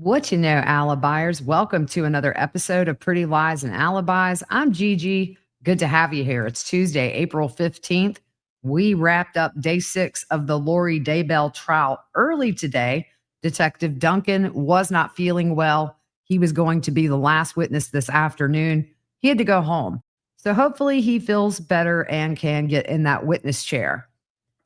What you know, alibis. Welcome to another episode of Pretty Lies and Alibis. I'm Gigi. Good to have you here. It's Tuesday, April 15th. We wrapped up day 6 of the Lori Daybell trial early today. Detective Duncan was not feeling well. He was going to be the last witness this afternoon. He had to go home. So hopefully he feels better and can get in that witness chair.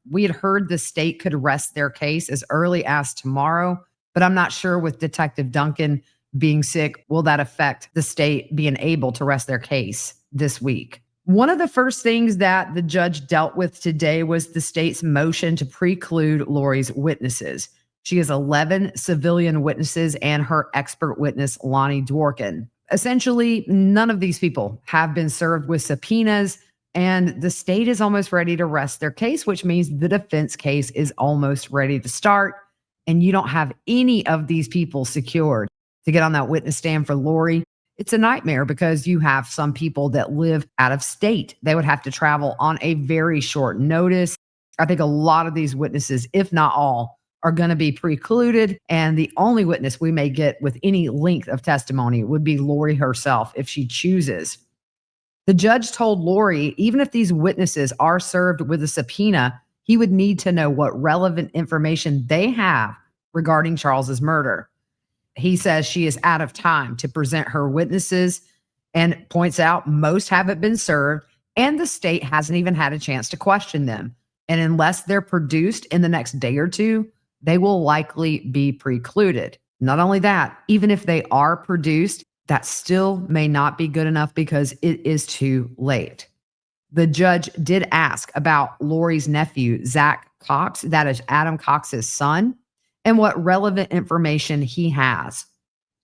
We had heard the state could rest their case as early as tomorrow, but I'm not sure with Detective Duncan being sick, will that affect the state being able to rest their case this week? One of the first things that the judge dealt with today was the state's motion to preclude Lori's witnesses. She has 11 civilian witnesses and her expert witness, Lonnie Dworkin. Essentially, none of these people have been served with subpoenas, and the state is almost ready to rest their case, which means the defense case is almost ready to start. And you don't have any of these people secured to get on that witness stand for Lori. It's a nightmare because you have some people that live out of state. They would have to travel on a very short notice. I think a lot of these witnesses, if not all, are going to be precluded. And the only witness we may get with any length of testimony would be Lori herself if she chooses. The judge told Lori, even if these witnesses are served with a subpoena, he would need to know what relevant information they have regarding Charles's murder. He says she is out of time to present her witnesses and points out most haven't been served and the state hasn't even had a chance to question them. And unless they're produced in the next day or two, they will likely be precluded. Not only that, even if they are produced, that still may not be good enough because it is too late. The judge did ask about Lori's nephew, Zach Cox, that is Adam Cox's son, and what relevant information he has.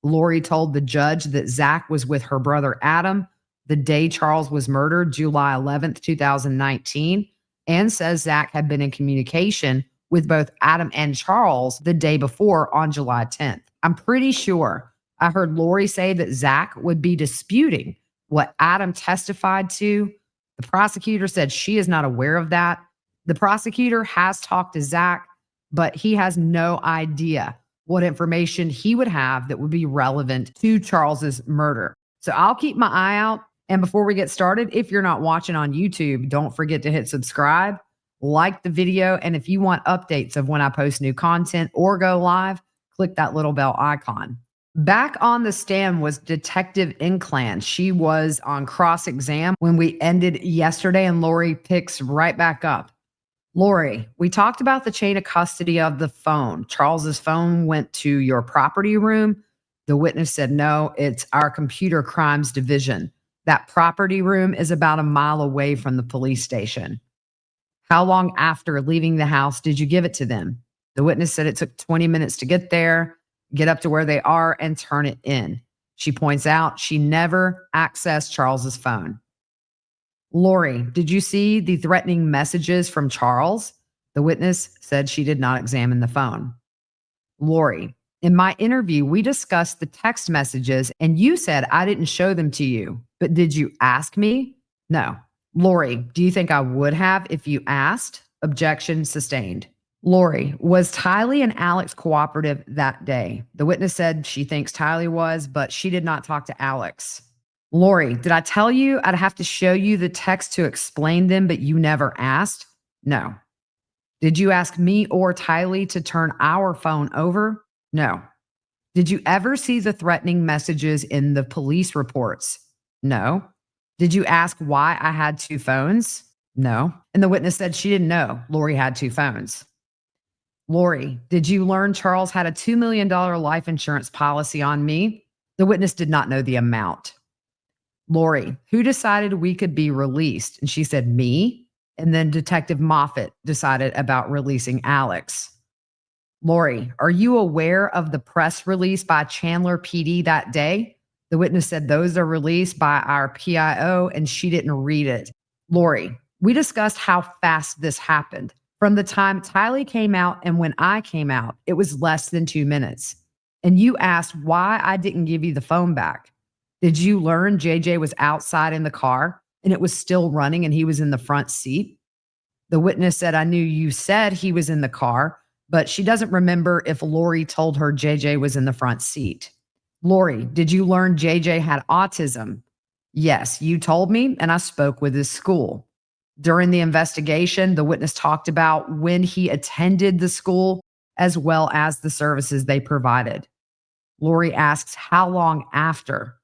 Lori told the judge that Zach was with her brother Adam the day Charles was murdered, July 11th, 2019, and says Zach had been in communication with both Adam and Charles the day before on July 10th. I'm pretty sure I heard Lori say that Zach would be disputing what Adam testified to. The prosecutor said she is not aware of that. The prosecutor has talked to Zach, but he has no idea what information he would have that would be relevant to Charles's murder. So I'll keep my eye out. And before we get started, if you're not watching on YouTube, don't forget to hit subscribe, like the video, and if you want updates of when I post new content or go live, click that little bell icon. Back on the stand was Detective Inclan. She was on cross-exam when we ended yesterday, and Lori picks right back up. Lori, we talked about the chain of custody of the phone. Charles's phone went to your property room. The witness said, no, it's our computer crimes division. That property room is about a mile away from the police station. How long after leaving the house did you give it to them? The witness said it took 20 minutes to get there, get up to where they are, and turn it in. She points out she never accessed Charles's phone. Lori, did you see the threatening messages from Charles? The witness said she did not examine the phone. Lori, in my interview, we discussed the text messages and you said I didn't show them to you, but did you ask me? No. Lori, do you think I would have if you asked? Objection sustained. Lori, was Tylee and Alex cooperative that day? The witness said she thinks Tylee was, but she did not talk to Alex. Lori, did I tell you I'd have to show you the text to explain them, but you never asked? No. Did you ask me or Tylee to turn our phone over? No. Did you ever see the threatening messages in the police reports? No. Did you ask why I had 2 phones? No. And the witness said she didn't know Lori had 2 phones. Lori, did you learn Charles had a $2 million life insurance policy on me? The witness did not know the amount. Lori, who decided we could be released? And she said, me. And then Detective Moffitt decided about releasing Alex. Lori, are you aware of the press release by Chandler PD that day? The witness said those are released by our PIO and she didn't read it. Lori, we discussed how fast this happened. From the time Tylee came out and when I came out, it was less than 2 minutes. And you asked why I didn't give you the phone back. Did you learn JJ was outside in the car and it was still running and he was in the front seat? The witness said, I knew you said he was in the car, but she doesn't remember if Lori told her JJ was in the front seat. Lori, did you learn JJ had autism? Yes, you told me, and I spoke with his school. During the investigation, the witness talked about when he attended the school as well as the services they provided. Lori asks how long after,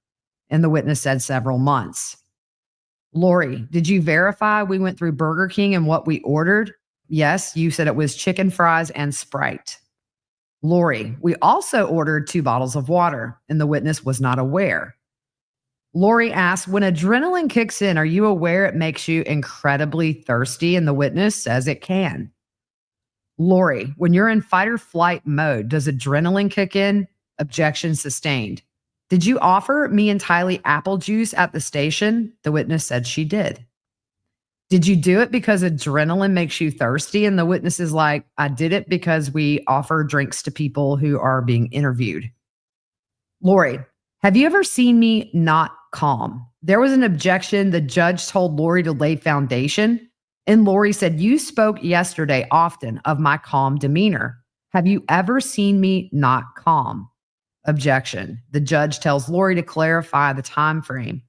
and the witness said several months. Lori, did you verify we went through Burger King and what we ordered? Yes, you said it was chicken fries and Sprite. Lori, we also ordered 2 bottles of water, and the witness was not aware. Lori asked, when adrenaline kicks in, are you aware it makes you incredibly thirsty? And the witness says it can. Lori, when you're in fight or flight mode, does adrenaline kick in? Objection sustained. Did you offer me and Tylee apple juice at the station? The witness said she did. Did you do it because adrenaline makes you thirsty? And the witness is like, I did it because we offer drinks to people who are being interviewed. Lori, have you ever seen me not calm? There was an objection. The judge told Lori to lay foundation. And Lori said, you spoke yesterday often of my calm demeanor. Have you ever seen me not calm? Objection. The judge tells Lori to clarify the time frame.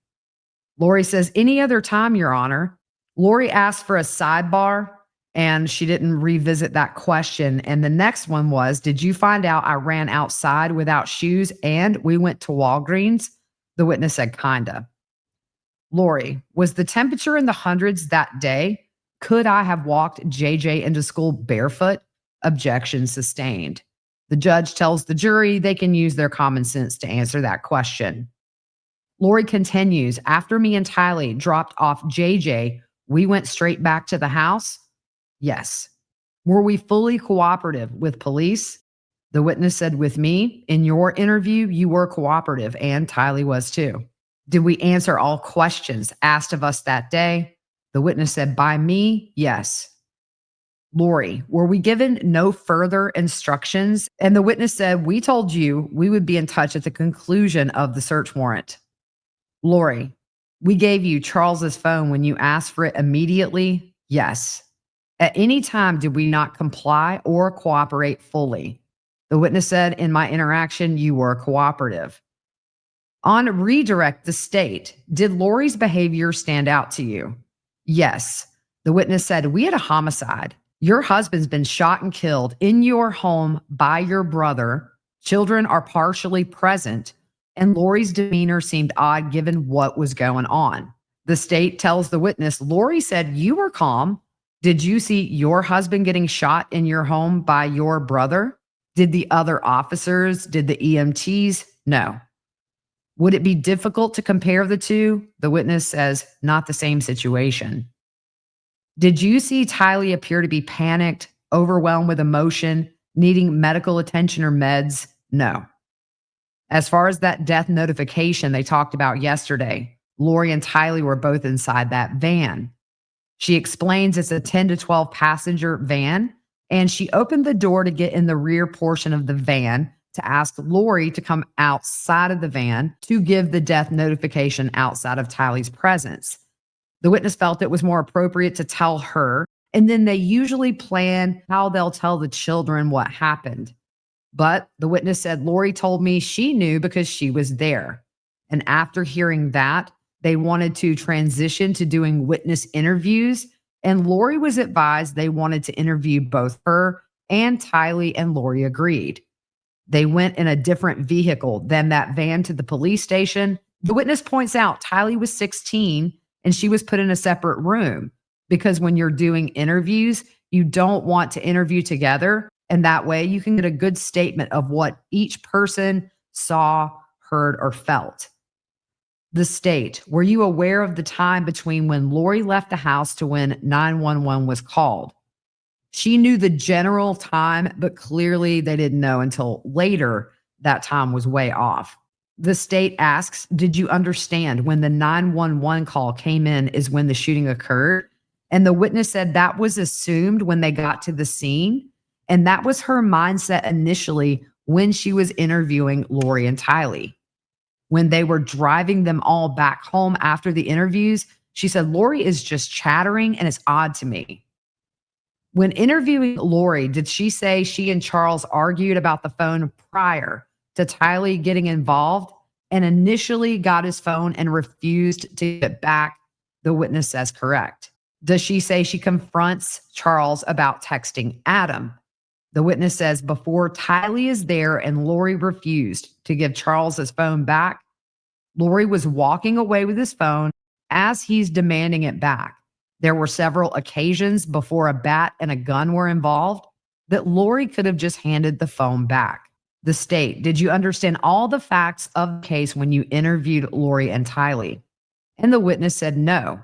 Lori says, any other time, Your Honor. Lori asked for a sidebar, and she didn't revisit that question. And the next one was, did you find out I ran outside without shoes and we went to Walgreens? The witness said, kinda. Lori, was the temperature in the hundreds that day? Could I have walked JJ into school barefoot? Objection sustained. The judge tells the jury they can use their common sense to answer that question. Lori continues, after me and Tylee dropped off JJ, we went straight back to the house? Yes. Were we fully cooperative with police? The witness said, with me, in your interview, you were cooperative, and Tylee was too. Did we answer all questions asked of us that day? The witness said, by me, yes. Lori, were we given no further instructions? And the witness said, we told you we would be in touch at the conclusion of the search warrant. Lori, we gave you Charles's phone when you asked for it immediately? Yes. At any time, did we not comply or cooperate fully? The witness said, in my interaction, you were cooperative. On redirect the state, did Lori's behavior stand out to you? Yes. The witness said, we had a homicide. Your husband's been shot and killed in your home by your brother. Children are partially present, and Lori's demeanor seemed odd given what was going on. The state tells the witness, Lori said you were calm. Did you see your husband getting shot in your home by your brother? Did the other officers, did the EMTs? No. Would it be difficult to compare the two? The witness says, not the same situation. Did you see Tylee appear to be panicked, overwhelmed with emotion, needing medical attention or meds? No. As far as that death notification they talked about yesterday, Lori and Tylee were both inside that van. She explains it's a 10 to 12 passenger van, and she opened the door to get in the rear portion of the van to ask Lori to come outside of the van to give the death notification outside of Tylee's presence. The witness felt it was more appropriate to tell her, and then they usually plan how they'll tell the children what happened. But the witness said, Lori told me she knew because she was there. And after hearing that, they wanted to transition to doing witness interviews. And Lori was advised they wanted to interview both her and Tylee, and Lori agreed. They went in a different vehicle than that van to the police station. The witness points out Tylee was 16 and she was put in a separate room because when you're doing interviews, you don't want to interview together. And that way you can get a good statement of what each person saw, heard, or felt. The state, were you aware of the time between when Lori left the house to when 911 was called? She knew the general time, but clearly they didn't know until later that time was way off. The state asks, did you understand when the 911 call came in is when the shooting occurred? And the witness said that was assumed when they got to the scene. And that was her mindset initially when she was interviewing Lori and Tylee. When they were driving them all back home after the interviews, she said, Lori is just chattering and it's odd to me. When interviewing Lori, did she say she and Charles argued about the phone prior to Tylee getting involved and initially got his phone and refused to get it back? The witness says correct. Does she say she confronts Charles about texting Adam? The witness says before Tylee is there and Lori refused to give Charles his phone back, Lori was walking away with his phone as he's demanding it back. There were several occasions before a bat and a gun were involved that Lori could have just handed the phone back. The state, did you understand all the facts of the case when you interviewed Lori and Tylee? And the witness said no.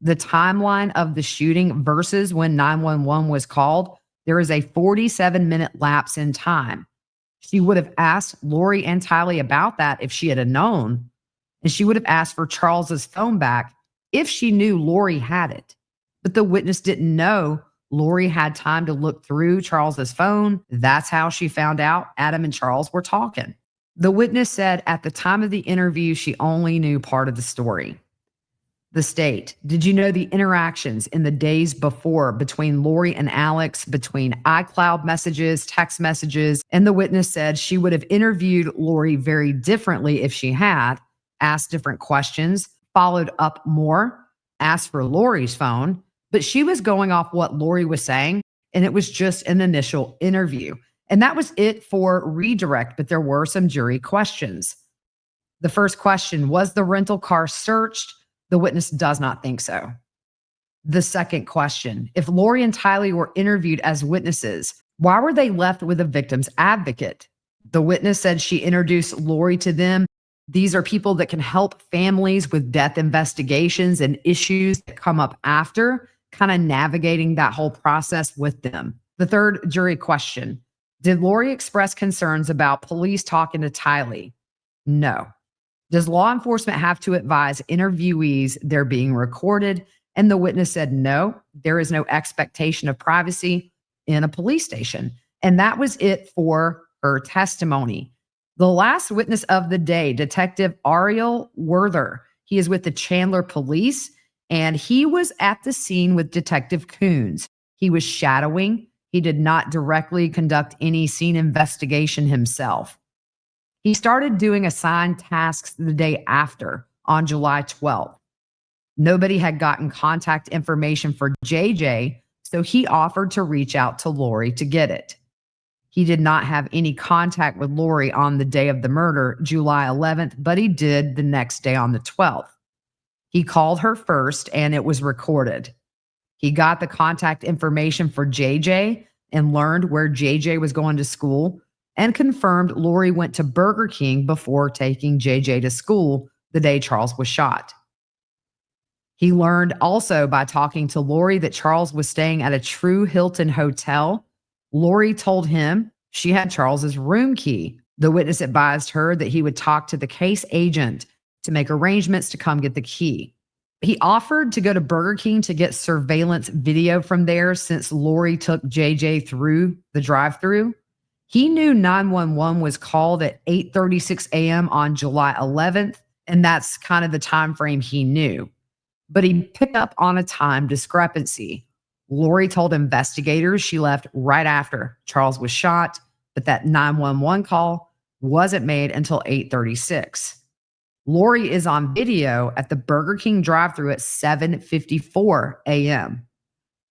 The timeline of the shooting versus when 911 was called, there is a 47-minute lapse in time. She would have asked Lori and Tylee about that if she had known, and she would have asked for Charles's phone back if she knew Lori had it. But the witness didn't know Lori had time to look through Charles's phone. That's how she found out Adam and Charles were talking. The witness said at the time of the interview, she only knew part of the story. The state, did you know the interactions in the days before between Lori and Alex, between iCloud messages, text messages? And the witness said she would have interviewed Lori very differently if she had asked different questions, followed up more, asked for Lori's phone, but she was going off what Lori was saying, and it was just an initial interview. And that was it for redirect, but there were some jury questions. The first question, was the rental car searched? The witness does not think so. The second question, if Lori and Tylee were interviewed as witnesses, why were they left with a victim's advocate? The witness said she introduced Lori to them. These are people that can help families with death investigations and issues that come up after, kind of navigating that whole process with them. The third jury question, did Lori express concerns about police talking to Tylee? No. Does law enforcement have to advise interviewees they're being recorded? And the witness said, no, there is no expectation of privacy in a police station. And that was it for her testimony. The last witness of the day, Detective Ariel Werther. He is with the Chandler Police, and he was at the scene with Detective Coons. He was shadowing. He did not directly conduct any scene investigation himself. He started doing assigned tasks the day after, on July 12th. Nobody had gotten contact information for JJ, so he offered to reach out to Lori to get it. He did not have any contact with Lori on the day of the murder, July 11th, but he did the next day on the 12th. He called her first, and it was recorded. He got the contact information for JJ and learned where JJ was going to school, and confirmed Lori went to Burger King before taking JJ to school the day Charles was shot. He learned also by talking to Lori that Charles was staying at a True Hilton hotel. Lori told him she had Charles's room key. The witness advised her that he would talk to the case agent to make arrangements to come get the key. He offered to go to Burger King to get surveillance video from there since Lori took JJ through the drive-thru. He knew 911 was called at 8:36 a.m. on July 11th, and that's kind of the time frame he knew. But he picked up on a time discrepancy. Lori told investigators she left right after Charles was shot, but that 911 call wasn't made until 8:36. Lori is on video at the Burger King drive-thru at 7:54 a.m.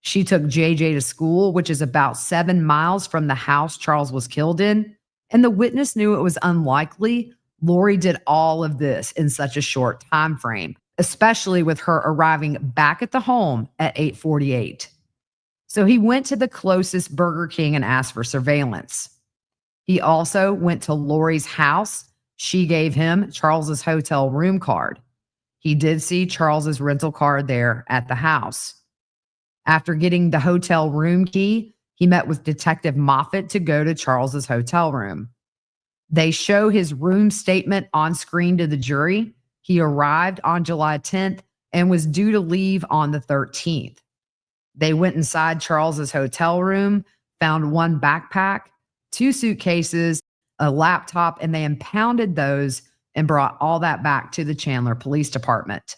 She took JJ to school, which is about 7 miles from the house Charles was killed in, and the witness knew it was unlikely Lori did all of this in such a short time frame, especially with her arriving back at the home at 8:48. So he went to the closest Burger King and asked for surveillance. He also went to Lori's house. She gave him Charles's hotel room card. He did see Charles's rental car there at the house. After getting the hotel room key, he met with Detective Moffat to go to Charles's hotel room. They show his room statement on screen to the jury. He arrived on July 10th and was due to leave on the 13th. They went inside Charles's hotel room, found one backpack, 2 suitcases, a laptop, and they impounded those and brought all that back to the Chandler Police Department.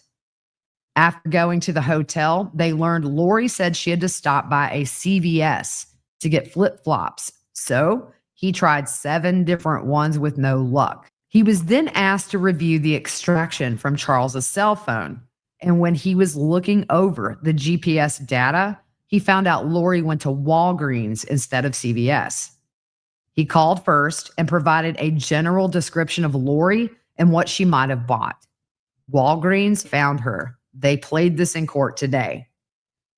After going to the hotel, they learned Lori said she had to stop by a CVS to get flip flops. So he tried 7 different ones with no luck. He was then asked to review the extraction from Charles's cell phone. And when he was looking over the GPS data, he found out Lori went to Walgreens instead of CVS. He called first and provided a general description of Lori and what she might have bought. Walgreens found her. They played this in court today.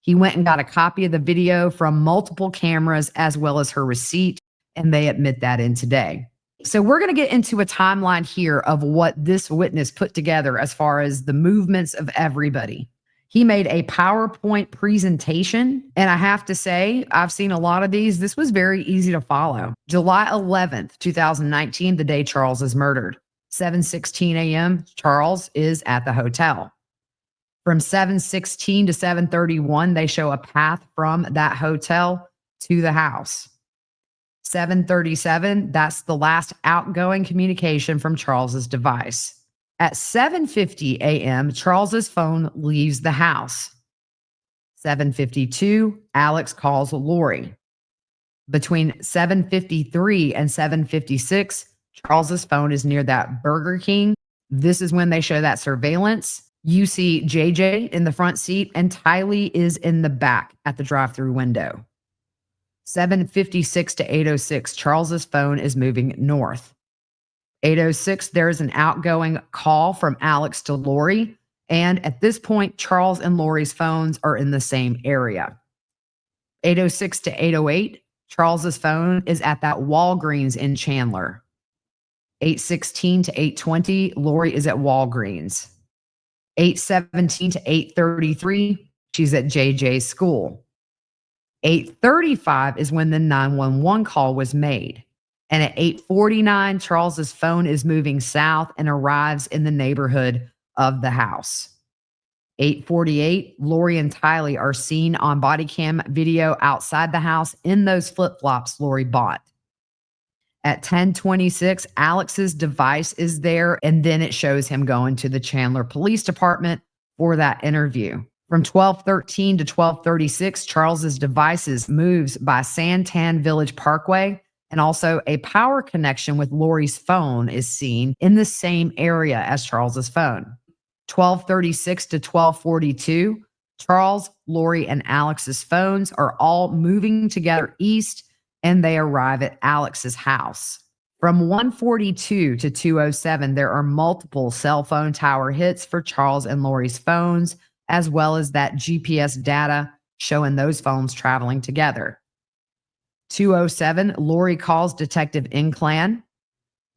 He went and got a copy of the video from multiple cameras as well as her receipt, and they admit that in today. So we're going to get into a timeline here of what this witness put together as far as the movements of everybody. He made a PowerPoint presentation, and I have to say, I've seen a lot of these. This was very easy to follow. July 11th, 2019, the day Charles is murdered. 7:16 a.m., Charles is at the hotel. From 7:16 to 7:31, they show a path from that hotel to the house. 7:37, that's the last outgoing communication from Charles's device. At 7:50 a.m., Charles's phone leaves the house. 7:52, Alex calls Lori. Between 7:53 and 7:56, Charles's phone is near that Burger King. This is when they show that surveillance. You see JJ in the front seat and Tylee is in the back at the drive-through window. 7:56 to 8:06, Charles's phone is moving north. 8:06, there's an outgoing call from Alex to Lori. And at this point, Charles and Lori's phones are in the same area. 8:06 to 8:08, Charles's phone is at that Walgreens in Chandler. 8:16 to 8:20, Lori is at Walgreens. 8:17 to 8:33, she's at JJ's school. 8:35 is when the 911 call was made. And at 8:49, Charles's phone is moving south and arrives in the neighborhood of the house. 8:48, Lori and Tylee are seen on body cam video outside the house in those flip-flops Lori bought. At 10:26, Alex's device is there, and then it shows him going to the Chandler Police Department for that interview. From 12:13 to 12:36, Charles's devices moves by Santan Village Parkway, and also a power connection with Lori's phone is seen in the same area as Charles's phone. 12:36 to 12:42, Charles, Lori, and Alex's phones are all moving together east, and they arrive at Alex's house. From 1:42 to 2:07, there are multiple cell phone tower hits for Charles and Lori's phones, as well as that GPS data showing those phones traveling together. 2:07, Lori calls Detective Inclan.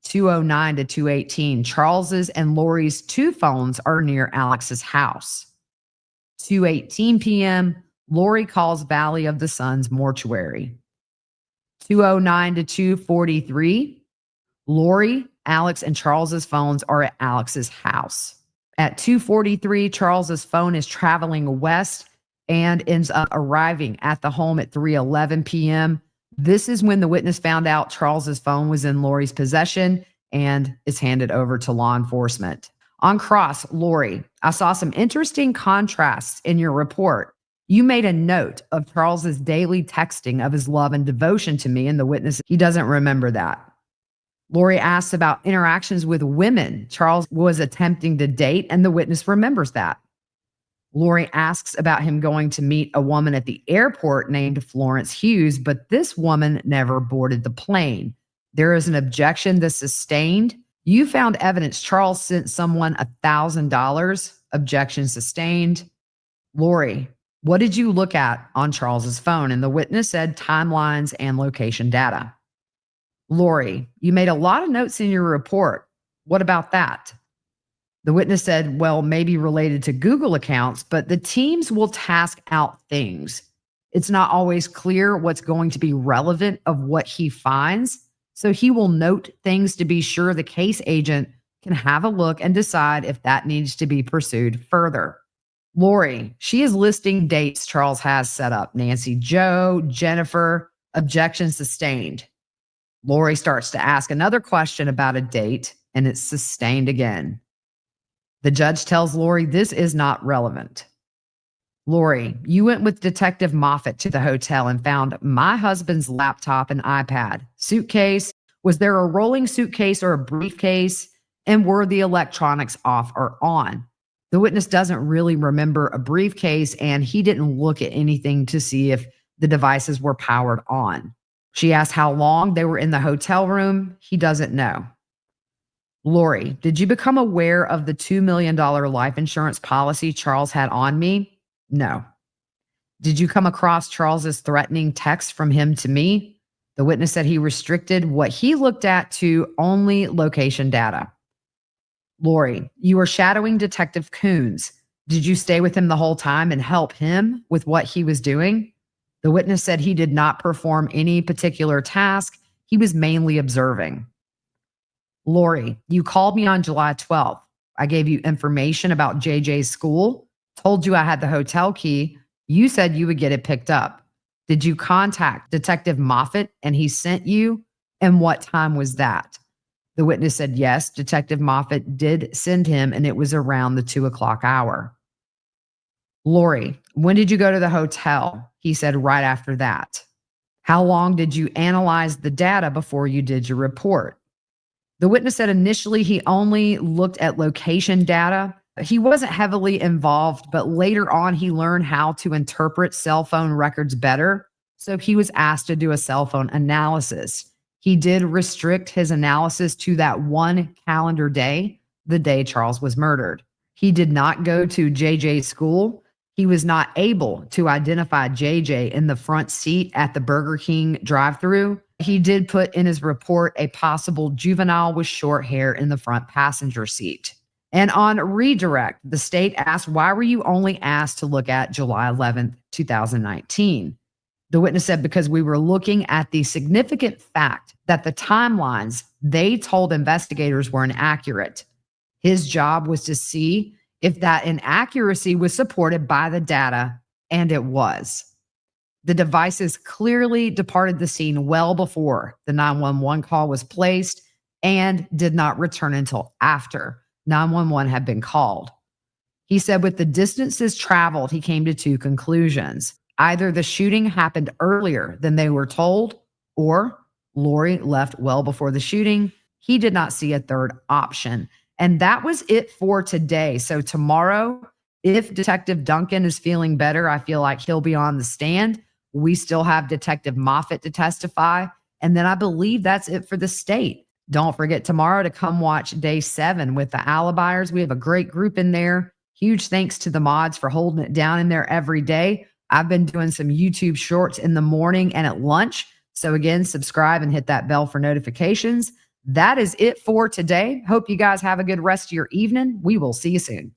2:09 to 2:18, Charles's and Lori's 2 phones are near Alex's house. 2:18 p.m., Lori calls Valley of the Sun's mortuary. 2:09 to 2:43, Lori, Alex, and Charles's phones are at Alex's house. At 2:43, Charles's phone is traveling west and ends up arriving at the home at 3:11 p.m. This is when the witness found out Charles's phone was in Lori's possession and is handed over to law enforcement. On cross, Lori, I saw some interesting contrasts in your report. You made a note of Charles's daily texting of his love and devotion to me, and the witness, he doesn't remember that. Lori asks about interactions with women Charles was attempting to date, and the witness remembers that. Lori asks about him going to meet a woman at the airport named Florence Hughes, but this woman never boarded the plane. There is an objection that's sustained. You found evidence Charles sent someone $1,000. Objection sustained. Lori, what did you look at on Charles's phone? And the witness said timelines and location data. Lori, you made a lot of notes in your report. What about that? The witness said, well, maybe related to Google accounts, but the teams will task out things. It's not always clear what's going to be relevant of what he finds. So he will note things to be sure the case agent can have a look and decide if that needs to be pursued further. Lori, she is listing dates Charles has set up. Nancy Joe, Jennifer, objection sustained. Lori starts to ask another question about a date, and it's sustained again. The judge tells Lori this is not relevant. Lori, you went with Detective Moffat to the hotel and found my husband's laptop and iPad. Suitcase. Was there a rolling suitcase or a briefcase? And were the electronics off or on? The witness doesn't really remember a briefcase, and he didn't look at anything to see if the devices were powered on. She asked how long they were in the hotel room. He doesn't know. Lori, did you become aware of the $2 million life insurance policy Charles had on me? No. Did you come across Charles's threatening text from him to me? The witness said he restricted what he looked at to only location data. Lori, you were shadowing Detective Coons. Did you stay with him the whole time and help him with what he was doing? The witness said he did not perform any particular task. He was mainly observing. Lori, you called me on July 12th. I gave you information about JJ's school, told you I had the hotel key. You said you would get it picked up. Did you contact Detective Moffat and he sent you? And what time was that? The witness said, yes, Detective Moffat did send him, and it was around the 2:00 hour. Lori, when did you go to the hotel? He said, right after that. How long did you analyze the data before you did your report? The witness said initially he only looked at location data. He wasn't heavily involved, but later on he learned how to interpret cell phone records better. So he was asked to do a cell phone analysis. He did restrict his analysis to that one calendar day, the day Charles was murdered. He did not go to JJ's school. He was not able to identify JJ in the front seat at the Burger King drive-thru. He did put in his report a possible juvenile with short hair in the front passenger seat. And on redirect, the state asked, why were you only asked to look at July 11th, 2019? The witness said, because we were looking at the significant fact that the timelines they told investigators were inaccurate. His job was to see if that inaccuracy was supported by the data, and it was. The devices clearly departed the scene well before the 911 call was placed and did not return until after 911 had been called. He said with the distances traveled, he came to two conclusions. Either the shooting happened earlier than they were told, or Lori left well before the shooting. He did not see a third option. And that was it for today. So tomorrow, if Detective Duncan is feeling better, I feel like he'll be on the stand. We still have Detective Moffat to testify. And then I believe that's it for the state. Don't forget tomorrow to come watch day 7 with the Alibis. We have a great group in there. Huge thanks to the mods for holding it down in there every day. I've been doing some YouTube shorts in the morning and at lunch. So again, subscribe and hit that bell for notifications. That is it for today. Hope you guys have a good rest of your evening. We will see you soon.